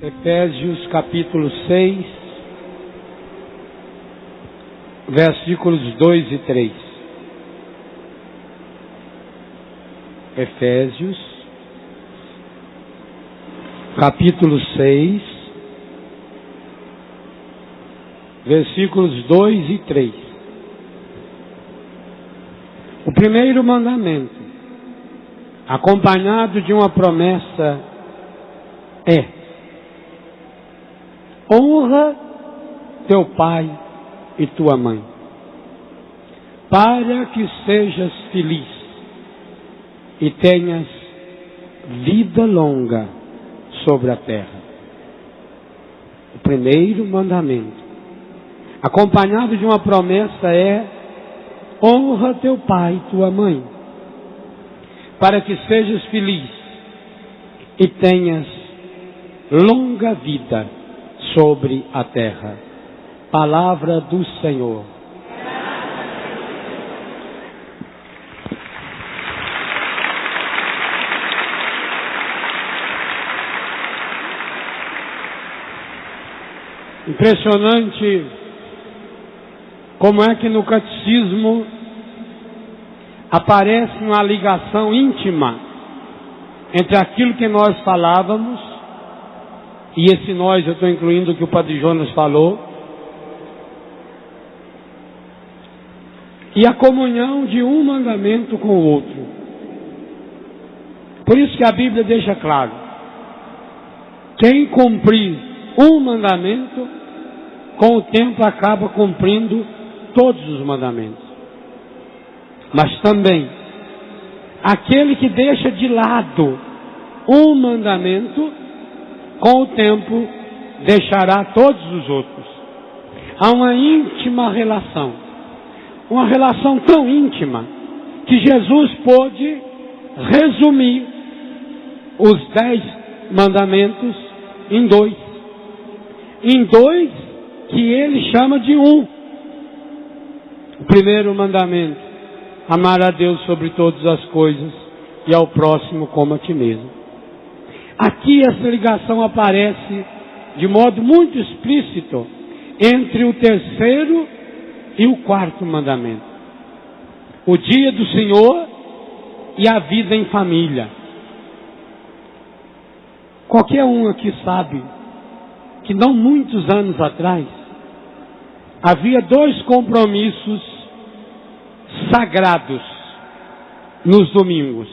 Efésios capítulo 6, versículos 2 e 3. Efésios capítulo 6, versículos 2 e 3. O primeiro mandamento, acompanhado de uma promessa, é: honra teu pai e tua mãe, para que sejas feliz e tenhas vida longa sobre a terra. O primeiro mandamento, acompanhado de uma promessa, é: honra teu pai e tua mãe, para que sejas feliz e tenhas longa vida sobre a terra. Palavra do Senhor. Impressionante como é que no catecismo aparece uma ligação íntima entre aquilo que nós falávamos, e esse nós eu estou incluindo o que o Padre Jonas falou, e a comunhão de um mandamento com o outro. Por isso que a Bíblia deixa claro: quem cumprir um mandamento, com o tempo acaba cumprindo todos os mandamentos. Mas também, aquele que deixa de lado um mandamento, com o tempo deixará todos os outros. Há uma íntima relação. Uma relação tão íntima que Jesus pôde resumir os 10 mandamentos em 2. Em 2 que ele chama de um. O primeiro mandamento: amar a Deus sobre todas as coisas e ao próximo como a ti mesmo. Aqui essa ligação aparece de modo muito explícito entre o terceiro e o quarto mandamento: o dia do Senhor e a vida em família. Qualquer um aqui sabe que não muitos anos atrás havia 2 compromissos sagrados nos domingos.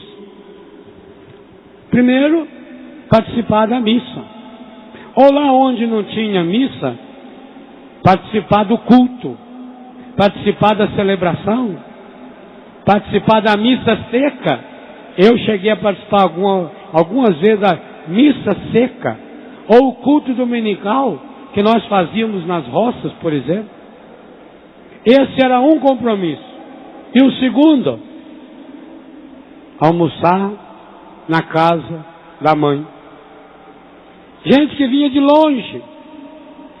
Primeiro, participar da missa, ou lá onde não tinha missa, participar do culto, participar da celebração, participar da missa seca. Eu cheguei a participar algumas vezes da missa seca, ou o culto dominical que nós fazíamos nas roças, por exemplo. Esse era um compromisso. E o segundo, almoçar na casa da mãe. Gente que vinha de longe,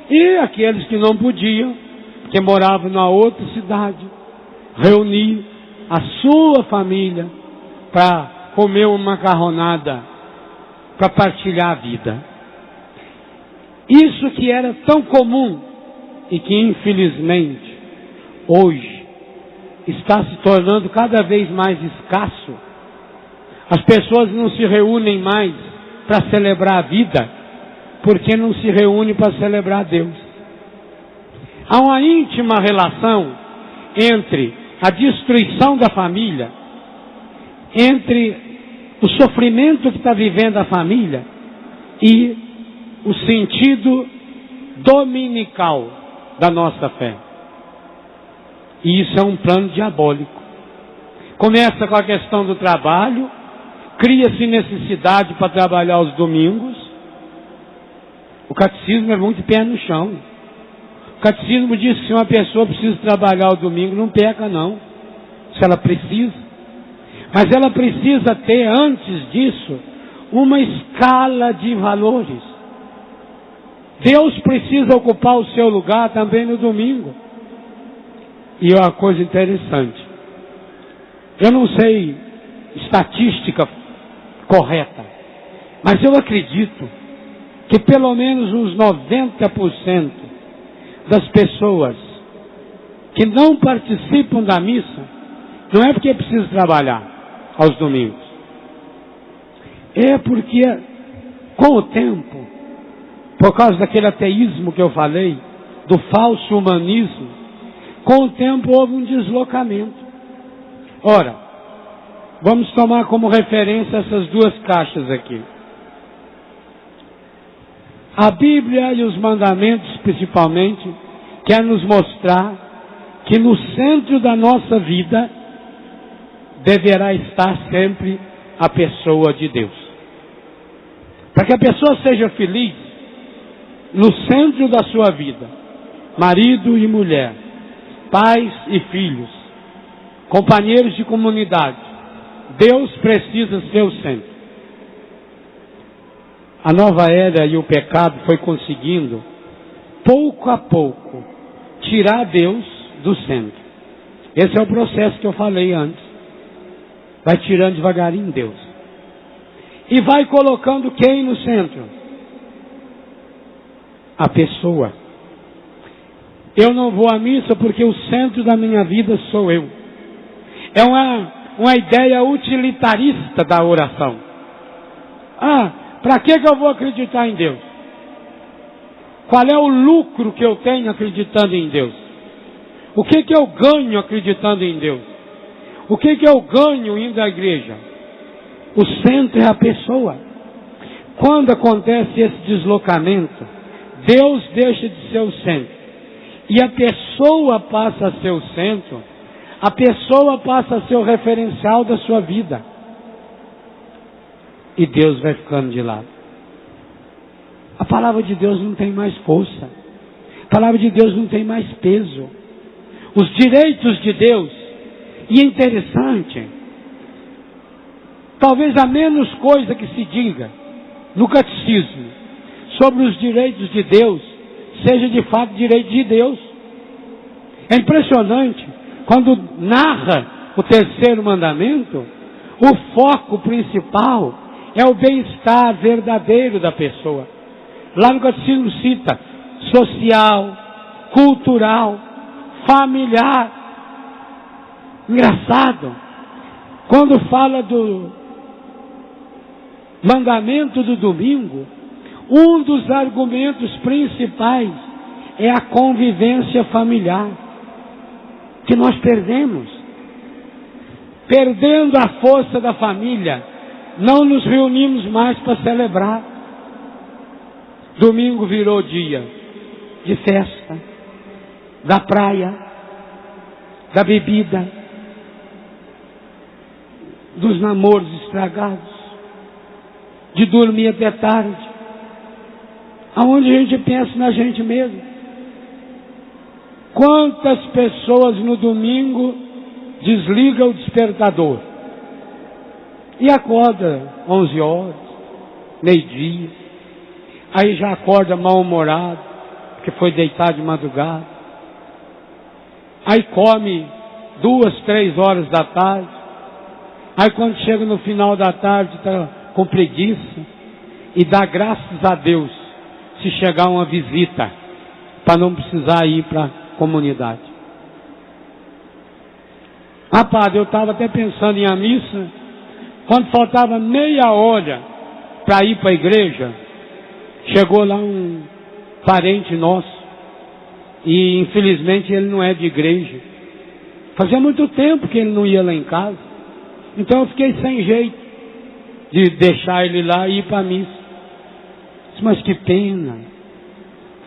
e aqueles que não podiam, que moravam na outra cidade, reunir a sua família para comer uma macarronada, para partilhar a vida. Isso que era tão comum e que infelizmente hoje está se tornando cada vez mais escasso. As pessoas não se reúnem mais para celebrar a vida, porque não se reúnem para celebrar Deus. Há uma íntima relação entre a destruição da família, entre o sofrimento que está vivendo a família e o sentido dominical da nossa fé. E isso é um plano diabólico. Começa com a questão do trabalho, cria-se necessidade para trabalhar aos domingos. O catecismo é muito pé no chão. O catecismo diz que se uma pessoa precisa trabalhar ao domingo, não peca não, se ela precisa. Mas ela precisa ter, antes disso, uma escala de valores. Deus precisa ocupar o seu lugar também no domingo. E é uma coisa interessante. Eu não sei estatística correta, mas eu acredito que pelo menos uns 90% das pessoas que não participam da missa, não é porque precisam trabalhar aos domingos, é porque com o tempo, por causa daquele ateísmo que eu falei, do falso humanismo, com o tempo houve um deslocamento. Ora, vamos tomar como referência essas duas caixas aqui. A Bíblia e os mandamentos, principalmente, quer nos mostrar que no centro da nossa vida deverá estar sempre a pessoa de Deus. Para que a pessoa seja feliz, no centro da sua vida, marido e mulher, pais e filhos, companheiros de comunidade, Deus precisa ser o centro. A nova era e o pecado foi conseguindo, pouco a pouco, tirar Deus do centro. Esse é o processo que eu falei antes. Vai tirando devagarinho Deus. E vai colocando quem no centro? A pessoa. Eu não vou à missa porque o centro da minha vida sou eu. É uma ideia utilitarista da oração. Para que eu vou acreditar em Deus? Qual é o lucro que eu tenho acreditando em Deus? O que eu ganho acreditando em Deus? O que eu ganho indo à igreja? O centro é a pessoa. Quando acontece esse deslocamento, Deus deixa de ser o centro. E a pessoa passa a ser o centro. A pessoa passa a ser o referencial da sua vida. E Deus vai ficando de lado. A palavra de Deus não tem mais força. A palavra de Deus não tem mais peso. Os direitos de Deus, e é interessante, talvez a menos coisa que se diga no catecismo sobre os direitos de Deus, seja de fato direito de Deus. É impressionante, quando narra o terceiro mandamento, o foco principal é o bem-estar verdadeiro da pessoa. Lá no catecismo cita social, cultural, familiar. Engraçado, quando fala do mandamento do domingo, um dos argumentos principais é a convivência familiar, que nós perdemos. Perdendo a força da família, não nos reunimos mais para celebrar. Domingo virou dia de festa, da praia, da bebida, dos namoros estragados, de dormir até tarde, aonde a gente pensa na gente mesmo. Quantas pessoas no domingo desligam o despertador e acorda 11 horas, meio-dia, aí já acorda mal-humorado, porque foi deitar de madrugada, aí come 2, 3 horas da tarde, aí quando chega no final da tarde está com preguiça, e dá graças a Deus se chegar uma visita, para não precisar ir para a comunidade. Rapaz, eu estava até pensando em a missa, quando faltava meia hora para ir para a igreja, chegou lá um parente nosso, e infelizmente ele não é de igreja. Fazia muito tempo que ele não ia lá em casa, então eu fiquei sem jeito de deixar ele lá e ir para a missa. Mas que pena,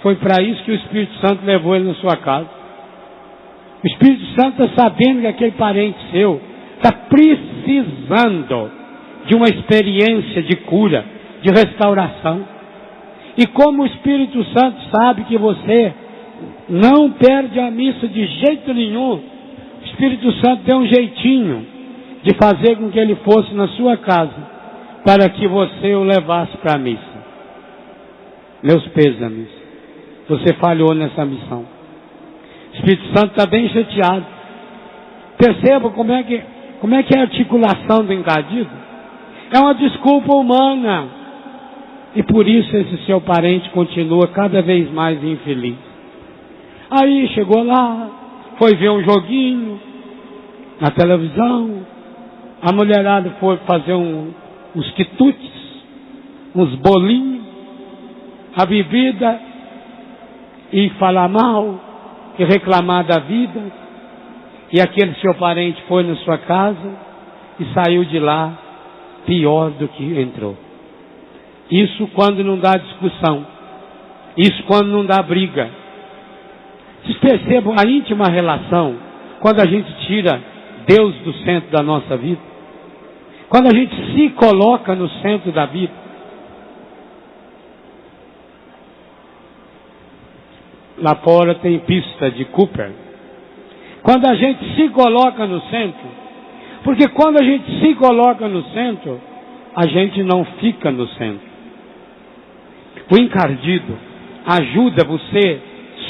foi para isso que o Espírito Santo levou ele na sua casa. O Espírito Santo está sabendo que aquele parente seu está precisando de uma experiência de cura, de restauração. E como o Espírito Santo sabe que você não perde a missa de jeito nenhum, o Espírito Santo deu um jeitinho de fazer com que ele fosse na sua casa, para que você o levasse para a missa. Meus pêsames, você falhou nessa missão. O Espírito Santo está bem chateado. Perceba como é que é a articulação do encadido. É uma desculpa humana. E por isso esse seu parente continua cada vez mais infeliz. Aí chegou lá, foi ver um joguinho na televisão, a mulherada foi fazer uns quitutes, uns bolinhos, a bebida, e falar mal, e reclamar da vida, e aquele seu parente foi na sua casa e saiu de lá pior do que entrou. Isso quando não dá discussão, isso quando não dá briga. Vocês percebam a íntima relação quando a gente tira Deus do centro da nossa vida, quando a gente se coloca no centro da vida. Lá fora tem pista de Cooper. Quando a gente se coloca no centro, porque quando a gente se coloca no centro, a gente não fica no centro. O encardido ajuda você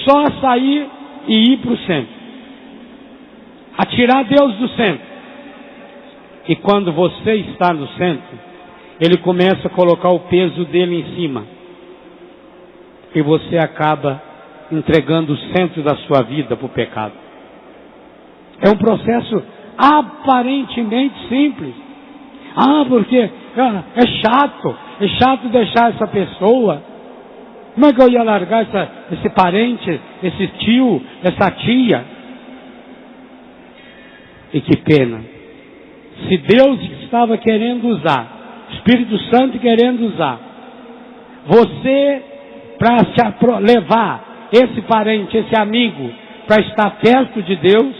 só a sair e ir para o centro, a tirar Deus do centro. E quando você está no centro, ele começa a colocar o peso dele em cima, e você acaba entregando o centro da sua vida para o pecado. É um processo aparentemente simples. Porque é chato deixar essa pessoa. Como é que eu ia largar esse parente, esse tio, essa tia? E que pena. Se Deus estava querendo usar, Espírito Santo querendo usar você para levar esse parente, esse amigo, para estar perto de Deus,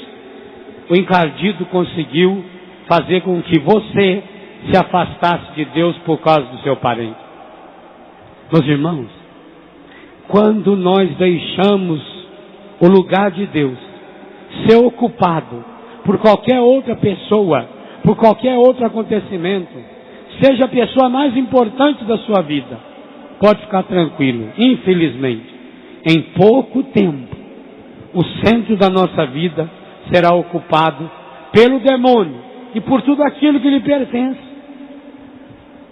o encardido conseguiu fazer com que você se afastasse de Deus por causa do seu parente. Meus irmãos, quando nós deixamos o lugar de Deus ser ocupado por qualquer outra pessoa, por qualquer outro acontecimento, seja a pessoa mais importante da sua vida, pode ficar tranquilo, infelizmente, em pouco tempo, o centro da nossa vida será ocupado pelo demônio e por tudo aquilo que lhe pertence.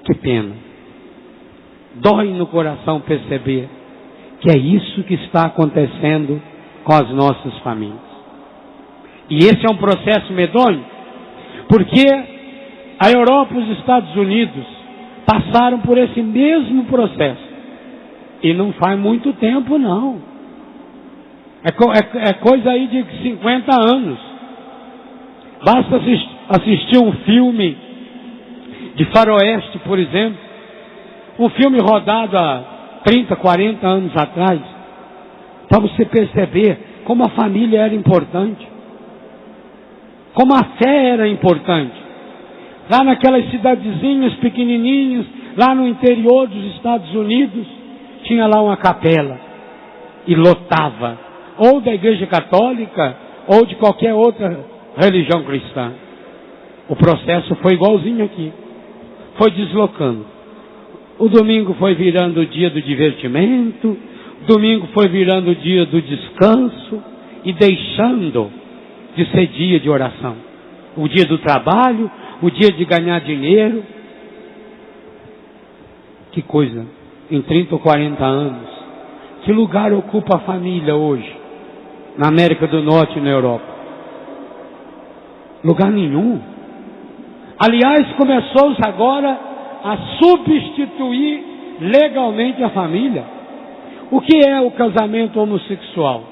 Que pena. Dói no coração perceber que é isso que está acontecendo com as nossas famílias. E esse é um processo medonho, porque a Europa e os Estados Unidos passaram por esse mesmo processo. E não faz muito tempo, não. É coisa aí de 50 anos. Basta assistir um filme de faroeste, por exemplo. Um filme rodado há 30, 40 anos atrás. Para você perceber como a família era importante. Como a fé era importante. Lá naquelas cidadezinhas pequenininhas, lá no interior dos Estados Unidos, tinha lá uma capela. E lotava. Ou da igreja católica, ou de qualquer outra religião cristã. O processo foi igualzinho aqui. Foi deslocando. O domingo foi virando o dia do divertimento, o domingo foi virando o dia do descanso, e deixando de ser dia de oração. O dia do trabalho, o dia de ganhar dinheiro. Que coisa, em 30 ou 40 anos, que lugar ocupa a família hoje, na América do Norte e na Europa? Lugar nenhum. Aliás, começou-se agora a substituir legalmente a família. O que é o casamento homossexual?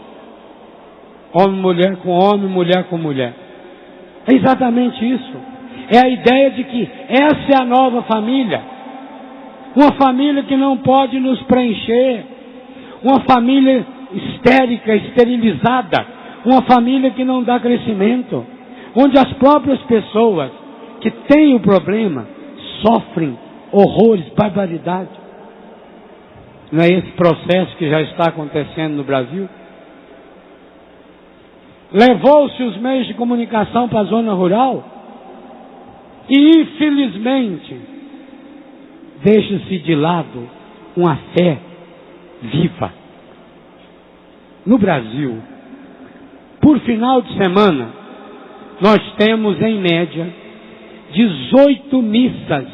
Homem-mulher com homem, mulher com mulher. É exatamente isso. É a ideia de que essa é a nova família. Uma família que não pode nos preencher. Uma família histérica, esterilizada. Uma família que não dá crescimento. Onde as próprias pessoas que têm o problema sofrem horrores, barbaridade. Não é esse processo que já está acontecendo no Brasil? Levou-se os meios de comunicação para a zona rural e, infelizmente, deixa-se de lado uma fé viva. No Brasil, por final de semana, nós temos em média 18 missas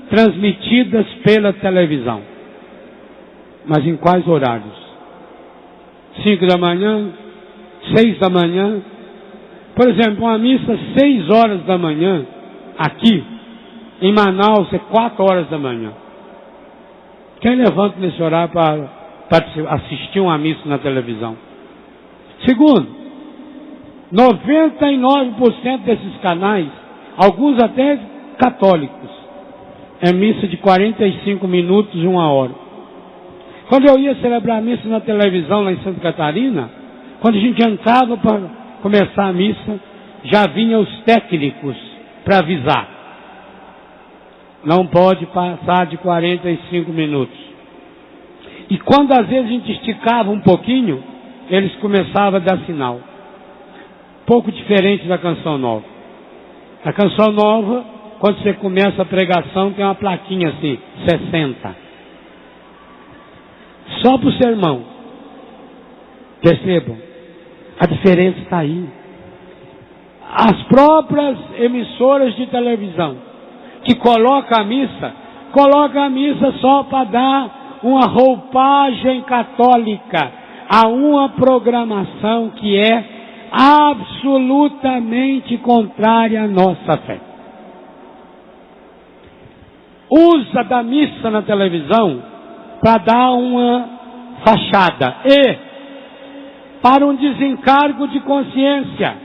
transmitidas pela televisão. Mas em quais horários? 5 da manhã? 6 da manhã? Por exemplo, uma missa 6 horas da manhã, aqui, em Manaus, é 4 horas da manhã. Quem levanta nesse horário para assistir uma missa na televisão? Segundo, 99% desses canais, alguns até católicos, é missa de 45 minutos, 1 hora. Quando eu ia celebrar a missa na televisão lá em Santa Catarina, quando a gente entrava para começar a missa, já vinham os técnicos para avisar. Não pode passar de 45 minutos. E quando às vezes a gente esticava um pouquinho, eles começavam a dar sinal. Pouco diferente da canção nova. A canção nova, quando você começa a pregação, tem uma plaquinha assim, 60. Só para o sermão. Percebam, a diferença está aí. As próprias emissoras de televisão que colocam a missa só para dar uma roupagem católica a uma programação que é absolutamente contrária à nossa fé. Usa da missa na televisão para dar uma fachada e para um desencargo de consciência.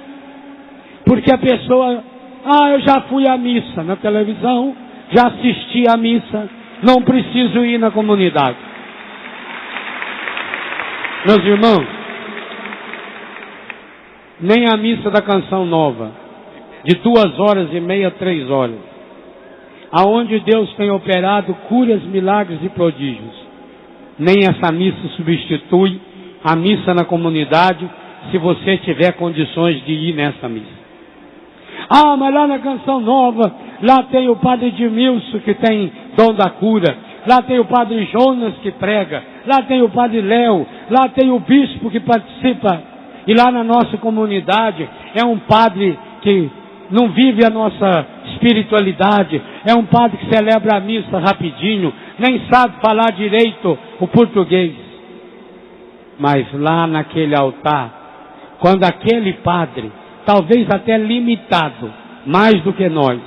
Porque a pessoa, eu já fui à missa na televisão, já assisti à missa, não preciso ir na comunidade. Meus irmãos, nem a missa da canção nova, de 2h30, 3 horas, aonde Deus tem operado curas, milagres e prodígios, nem essa missa substitui a missa na comunidade, se você tiver condições de ir nessa missa. Mas lá na canção nova, lá tem o padre Edmilson que tem dom da cura, lá tem o padre Jonas que prega, lá tem o padre Léo, lá tem o bispo que participa, e lá na nossa comunidade é um padre que não vive a nossa espiritualidade, é um padre que celebra a missa rapidinho, nem sabe falar direito o português. Mas lá naquele altar, quando aquele padre, talvez até limitado, mais do que nós,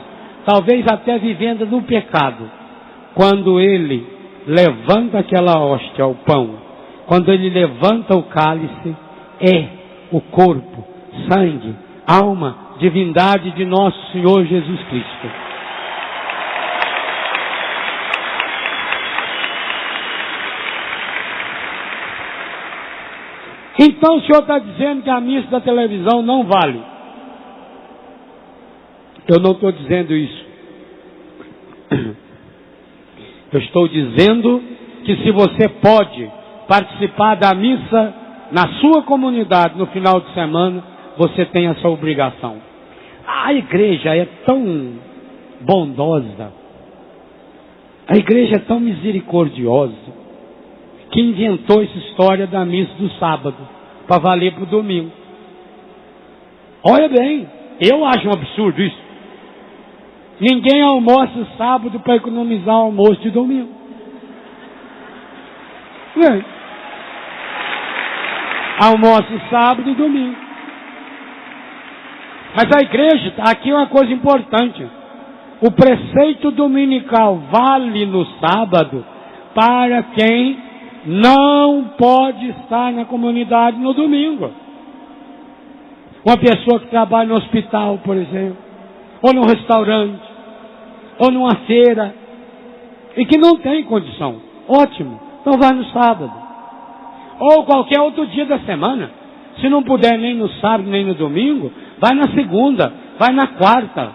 talvez até vivendo no pecado, quando ele levanta aquela hóstia, o pão, quando ele levanta o cálice, é o corpo, sangue, alma, divindade de nosso Senhor Jesus Cristo. Então o senhor está dizendo que a missa da televisão não vale. Eu não estou dizendo isso. Eu estou dizendo que se você pode participar da missa na sua comunidade no final de semana, você tem essa obrigação. A igreja é tão bondosa, a igreja é tão misericordiosa, que inventou essa história da missa do sábado, para valer para o domingo. Olha bem, eu acho um absurdo isso. Ninguém almoça sábado para economizar o almoço de domingo. Almoço sábado e domingo. Mas a igreja, aqui é uma coisa importante. O preceito dominical vale no sábado para quem não pode estar na comunidade no domingo. Uma pessoa que trabalha no hospital, por exemplo, ou num restaurante, ou numa feira, e que não tem condição. Ótimo, então vai no sábado. Ou qualquer outro dia da semana. Se não puder nem no sábado, nem no domingo, vai na segunda, vai na quarta.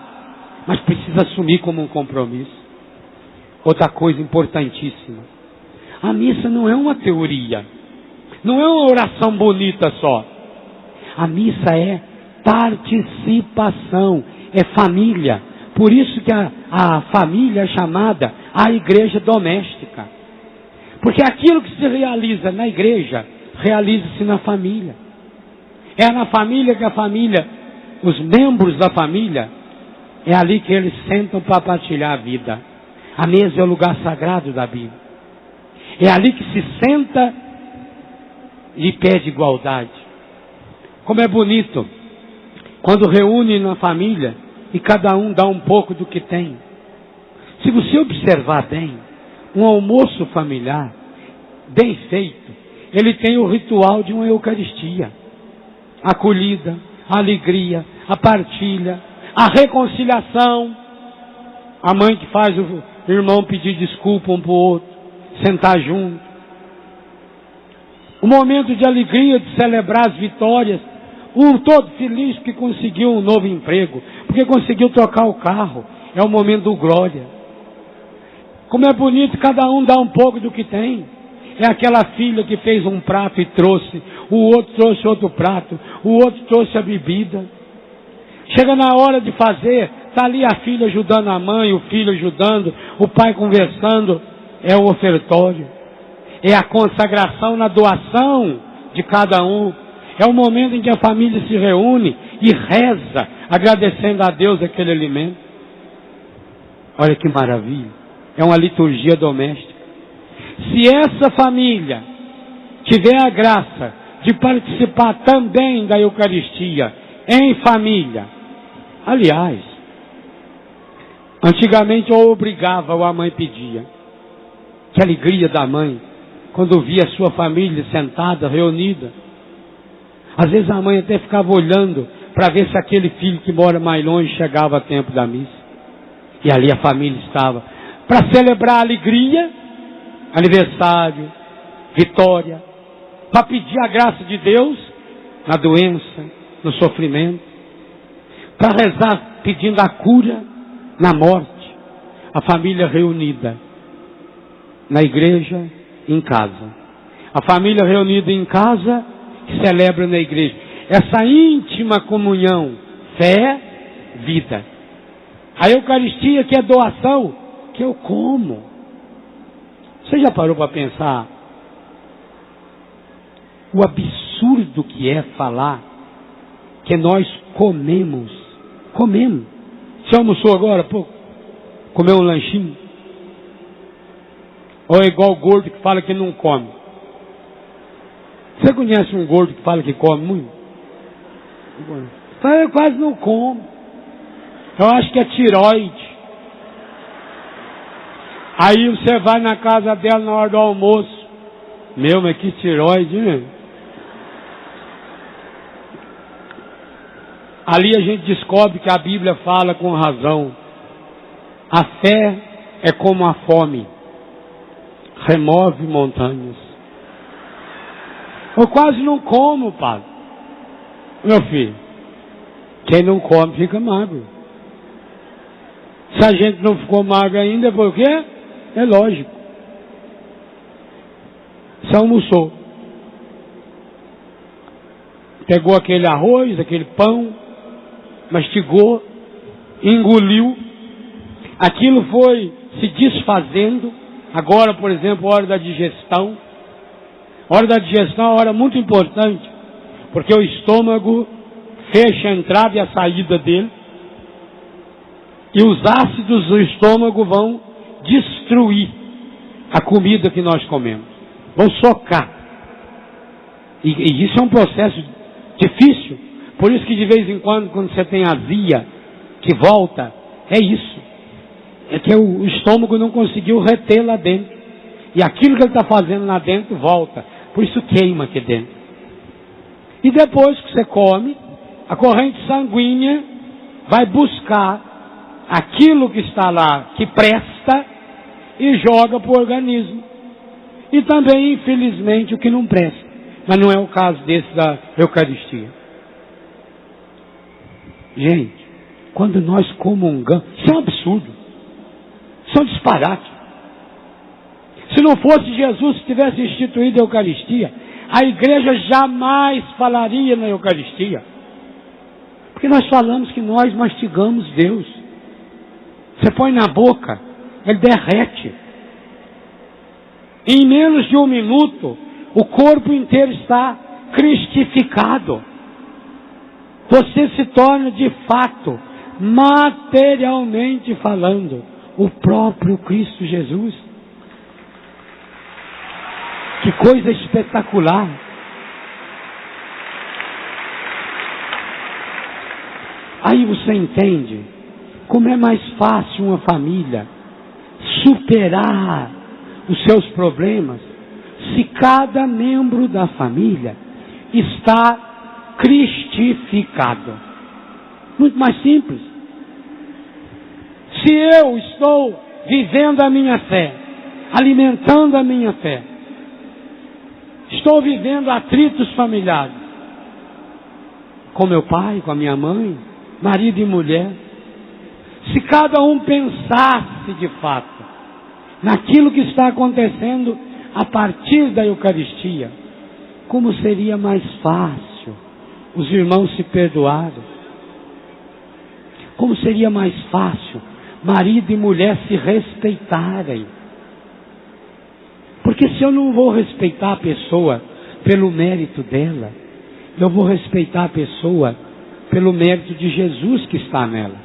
Mas precisa assumir como um compromisso. Outra coisa importantíssima. A missa não é uma teoria. Não é uma oração bonita só. A missa é participação. É família. Por isso que a família é chamada a igreja doméstica. Porque aquilo que se realiza na igreja, realiza-se na família. É na família que a família, os membros da família, é ali que eles sentam para partilhar a vida. A mesa é o lugar sagrado da Bíblia. É ali que se senta e pede igualdade. Como é bonito quando reúne na família e cada um dá um pouco do que tem. Se você observar bem, um almoço familiar bem feito, ele tem o ritual de uma Eucaristia. A acolhida, a alegria, a partilha, a reconciliação. A mãe que faz o irmão pedir desculpa um para o outro, sentar junto. O momento de alegria, de celebrar as vitórias. Um todo feliz porque conseguiu um novo emprego, porque conseguiu trocar o carro. É o momento do glória. Como é bonito, cada um dá um pouco do que tem. É aquela filha que fez um prato e trouxe, o outro trouxe outro prato, o outro trouxe a bebida. Chega na hora de fazer, está ali a filha ajudando a mãe, o filho ajudando, o pai conversando. É o ofertório. É a consagração na doação de cada um. É o momento em que a família se reúne e reza, agradecendo a Deus aquele alimento. Olha que maravilha. É uma liturgia doméstica. Se essa família tiver a graça de participar também da Eucaristia em família, aliás, antigamente eu obrigava ou a mãe pedia. Que alegria da mãe quando via a sua família sentada, reunida. Às vezes a mãe até ficava olhando para ver se aquele filho que mora mais longe chegava a tempo da missa. E ali a família estava para celebrar a alegria, aniversário, vitória, para pedir a graça de Deus na doença, no sofrimento, para rezar pedindo a cura na morte. A família reunida na igreja, em casa. A família reunida em casa que celebra na igreja. Essa íntima comunhão, fé, vida. A Eucaristia que é doação, que eu como. Você já parou para pensar o absurdo que é falar que nós comemos? Comemos. Você almoçou agora há pouco? Comeu um lanchinho? Ou é igual o gordo que fala que não come? Você conhece um gordo que fala que come muito? Eu quase não como. Eu acho que é tiroide. Aí você vai na casa dela na hora do almoço. Meu, mas que tiroide, né? Ali a gente descobre que a Bíblia fala com razão. A fé é como a fome. Remove montanhas. Eu quase não como, padre. Meu filho, quem não come fica magro. Se a gente não ficou magro ainda, por quê? É lógico. Você almoçou. Pegou aquele arroz, aquele pão, mastigou, engoliu. Aquilo foi se desfazendo. Agora, por exemplo, a hora da digestão. A hora da digestão é uma hora muito importante, porque o estômago fecha a entrada e a saída dele, e os ácidos do estômago vão destruir a comida que nós comemos, vão socar. E isso é um processo difícil, por isso que de vez em quando você tem azia, que volta, é isso. É que o estômago não conseguiu reter lá dentro. E aquilo que ele está fazendo lá dentro volta. Por isso queima aqui dentro. E depois que você come, a corrente sanguínea vai buscar aquilo que está lá, que presta, e joga para o organismo. E também, infelizmente, o que não presta. Mas não é o caso desse da Eucaristia. Gente, quando nós comungamos, isso é um absurdo. Isso é um disparate. Se não fosse Jesus que tivesse instituído a Eucaristia, a igreja jamais falaria na Eucaristia. Porque nós falamos que nós mastigamos Deus. Você põe na boca, ele derrete. Em menos de um minuto, o corpo inteiro está cristificado. Você se torna de fato, materialmente falando, o próprio Cristo Jesus. Que coisa espetacular! Aí você entende como é mais fácil uma família superar os seus problemas se cada membro da família está cristificado. Muito mais simples. Se eu estou vivendo a minha fé, alimentando a minha fé, estou vivendo atritos familiares com meu pai, com a minha mãe, marido e mulher, se cada um pensasse de fato naquilo que está acontecendo a partir da Eucaristia, como seria mais fácil os irmãos se perdoarem, como seria mais fácil marido e mulher se respeitarem. Porque se eu não vou respeitar a pessoa pelo mérito dela, eu vou respeitar a pessoa pelo mérito de Jesus que está nela.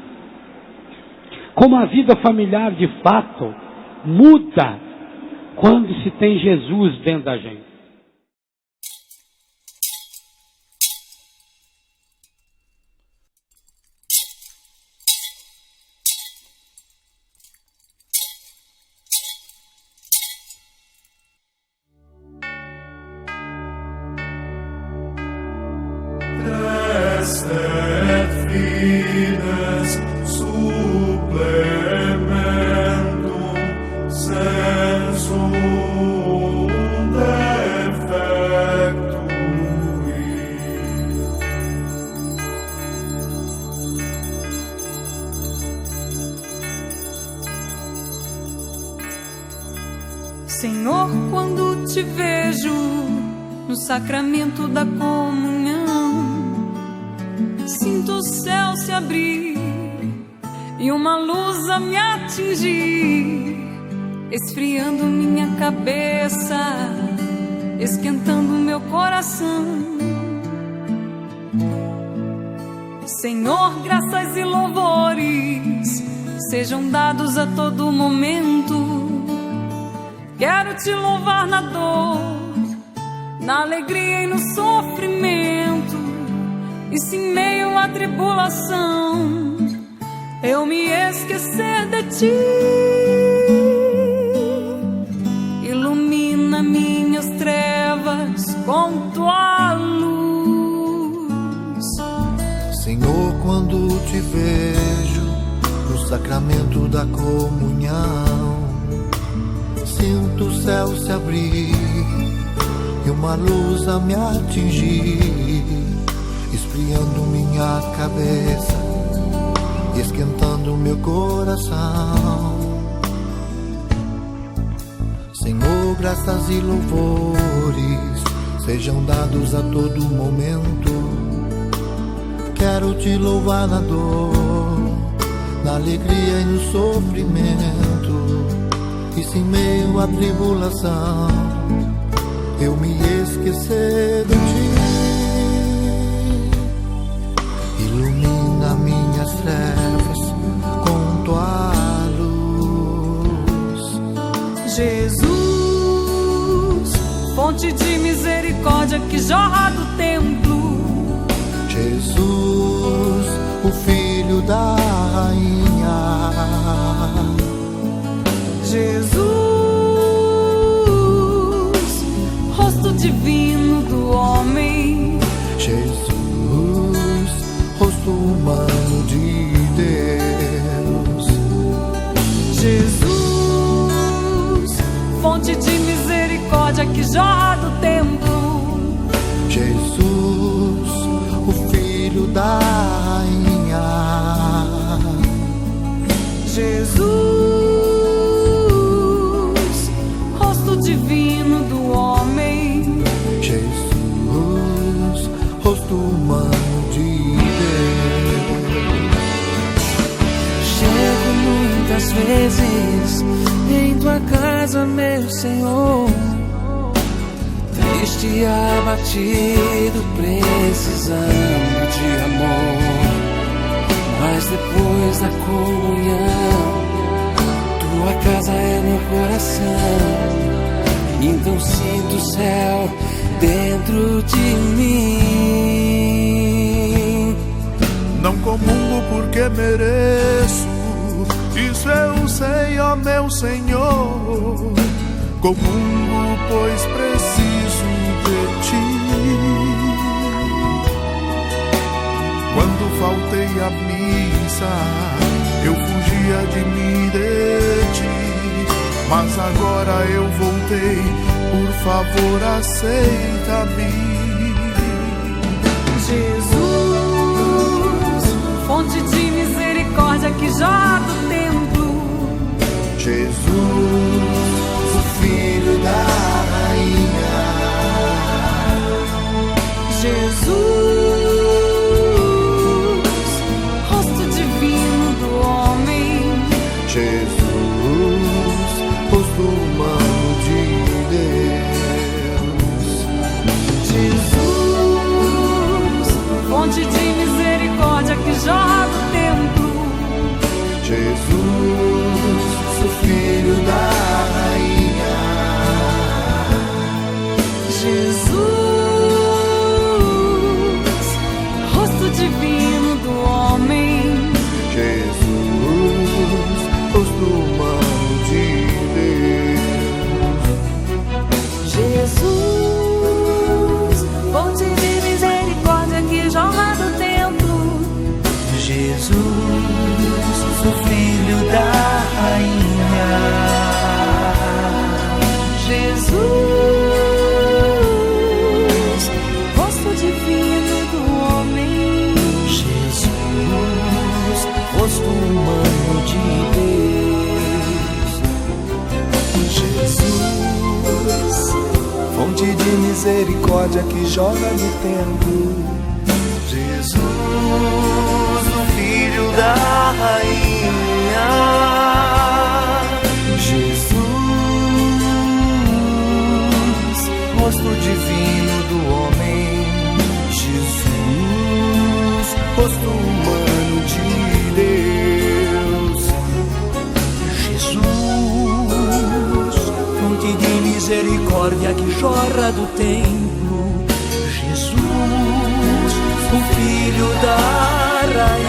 Como a vida familiar de fato muda quando se tem Jesus dentro da gente. Senhor, quando te vejo no sacramento da comunhão, sinto o céu se abrir e uma luz a me atingir, esfriando minha cabeça, esquentando meu coração. Senhor, graças e louvores sejam dados a todo momento. Quero te louvar na dor, na alegria e no sofrimento, e se em meio à tribulação eu me esquecer de ti, ilumina minhas trevas com tua luz. Senhor, quando te vejo no sacramento da comunhão, sinto o céu se abrir e uma luz a me atingir, esfriando minha cabeça, esquentando meu coração. Senhor, graças e louvores sejam dados a todo momento. Quero te louvar na dor, na alegria e no sofrimento, e se em meio à tribulação eu me esquecer de ti, ilumina minhas trevas com tua luz. Jesus, fonte de misericórdia que jorra do templo. Jesus, o Filho da Rainha. Jesus, rosto divino do homem. Jesus, rosto humano de Deus. Jesus, fonte de misericórdia que jorra do templo. Jesus, o Filho da Rainha. Jesus, rosto divino do homem. Jesus, rosto humano de Deus. Chego muitas vezes em tua casa, meu Senhor, triste e abatido, precisando de amor. Mas depois da comunhão, tua casa é meu coração. então sinto o céu dentro de mim. Não comungo porque mereço, isso eu sei, ó meu Senhor. Comungo pois preciso de ti. Quando faltei à missa, eu fugia de mim e de ti, mas agora eu voltei, por favor aceita-me. Jesus, fonte de misericórdia que jorra do templo. Jesus, o Filho da Rainha. Jesus, rosto divino do homem. Jesus, rosto humano de Deus. Jesus, fonte de misericórdia que jorra do templo. Jesus, o Filho da Rainha. Jesus, rosto divino do homem. Jesus, rosto humano de Deus. Jesus, fonte de misericórdia que jorra do templo. Jesus, o Filho da Rainha. Jesus, rosto divino do homem. Jesus, rosto humano de Deus. Jesus, fonte de misericórdia que jorra no templo. Jesus, o Filho da Rainha. Jesus, rosto divino do homem. Jesus, rosto humano de Deus. Jesus, fonte de misericórdia que jorra do templo. Jesus, o Filho da Rainha.